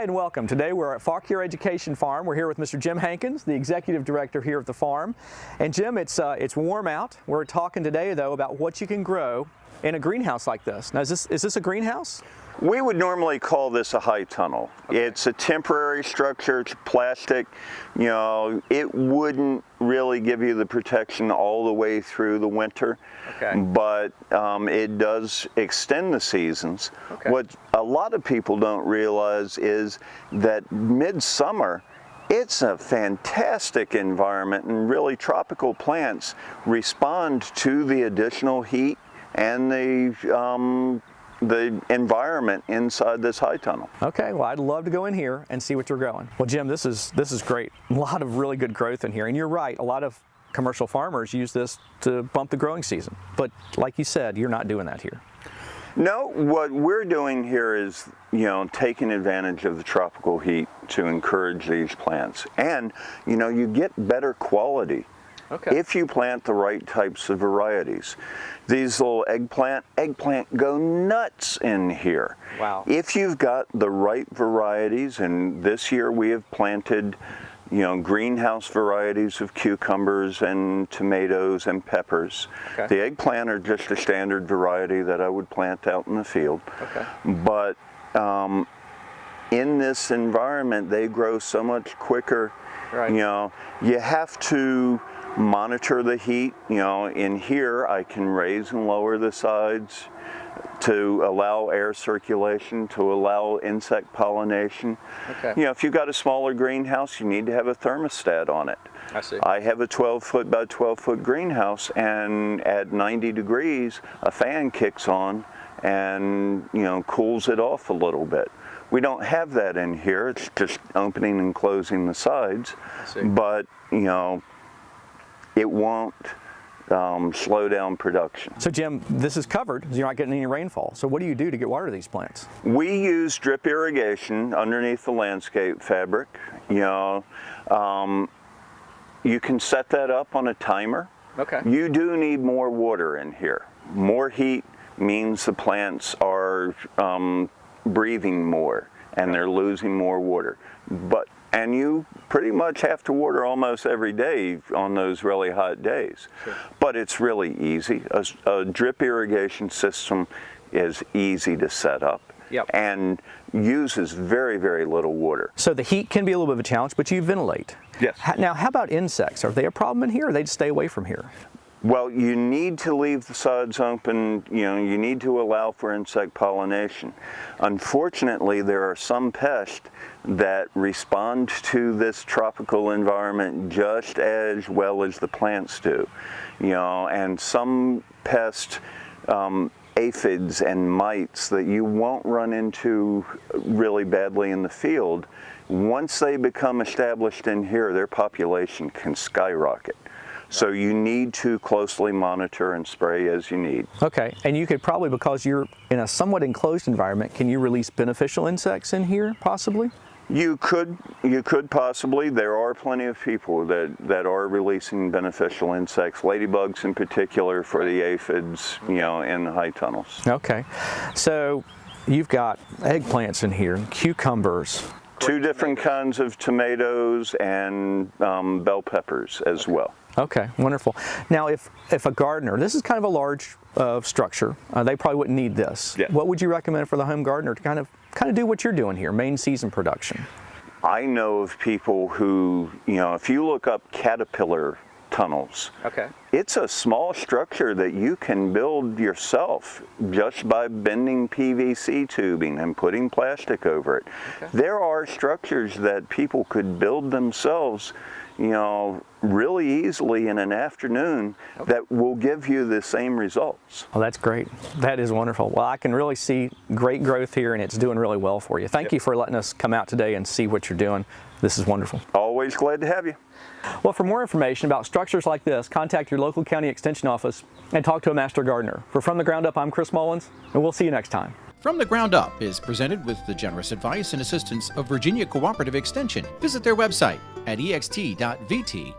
Hi and welcome. Today we're at Irrigation Farm. We're here with Mr. Jim Hankins, the executive director here at the farm. And Jim, it's warm out. We're talking today though about what you can grow in a greenhouse like this. Now is this a greenhouse? We would normally call this a high tunnel. Okay. It's a temporary structure, it's plastic. You know, it wouldn't really give you the protection all the way through the winter, okay. But it does extend the seasons. Okay. What a lot of people don't realize is that midsummer, it's a fantastic environment, and really tropical plants respond to the additional heat and the environment inside this high tunnel. Okay, well I'd love to go in here and see what you're growing. Well Jim, this is great. A lot of really good growth in here, and you're right, a lot of commercial farmers use this to bump the growing season. But like you said, you're not doing that here. No, what we're doing here is, you know, taking advantage of the tropical heat to encourage these plants. And, you know, you get better quality. Okay. If you plant the right types of varieties. These little eggplant go nuts in here. Wow. If you've got the right varieties, and this year we have planted, you know, greenhouse varieties of cucumbers and tomatoes and peppers. Okay. The eggplant are just a standard variety that I would plant out in the field. Okay. But in this environment, they grow so much quicker. Right. You know, you have to monitor the heat. You know, in here I can raise and lower the sides to allow air circulation, to allow insect pollination. Okay. You know, if you've got a smaller greenhouse, you need to have a thermostat on it. I see. I have a 12-foot by 12-foot greenhouse, and at 90 degrees, a fan kicks on and, you know, cools it off a little bit. We don't have that in here. It's just opening and closing the sides. I see. But, you know, it won't slow down production. So Jim, this is covered, you're not getting any rainfall. So what do you do to get water to these plants? We use drip irrigation underneath the landscape fabric. You know, you can set that up on a timer. Okay. You do need more water in here. More heat means the plants are breathing more and they're losing more water. And you pretty much have to water almost every day on those really hot days. Sure. But it's really easy. A drip irrigation system is easy to set up. Yep. And uses very, very little water. So the heat can be a little bit of a challenge, but you ventilate. Yes. Now, how about insects? Are they a problem in here, or they just stay away from here? Well, you need to leave the sides open. You know, you need to allow for insect pollination. Unfortunately, there are some pests that respond to this tropical environment just as well as the plants do. You know, and some pests, aphids and mites that you won't run into really badly in the field, once they become established in here, their population can skyrocket. So you need to closely monitor and spray as you need. Okay, and you could probably, because you're in a somewhat enclosed environment, can you release beneficial insects in here, possibly? You could possibly. There are plenty of people that are releasing beneficial insects, ladybugs in particular for the aphids, you know, in the high tunnels. Okay, so you've got eggplants in here, cucumbers. Two different kinds of tomatoes and bell peppers as well. Okay, wonderful. Now, if a gardener, this is kind of a large structure, they probably wouldn't need this. Yeah. What would you recommend for the home gardener to kind of do what you're doing here, main season production? I know of people who, you know, if you look up caterpillar tunnels, okay, it's a small structure that you can build yourself just by bending PVC tubing and putting plastic over it. Okay. There are structures that people could build themselves, you know, really easily in an afternoon, okay, that will give you the same results. Oh, that's great. That is wonderful. Well, I can really see great growth here, and it's doing really well for you. Thank you for letting us come out today and see what you're doing. This is wonderful. Always glad to have you. Well, for more information about structures like this, contact your local county extension office and talk to a master gardener. For From the Ground Up, I'm Chris Mullins, and we'll see you next time. From the Ground Up is presented with the generous advice and assistance of Virginia Cooperative Extension. Visit their website at ext.vt.edu.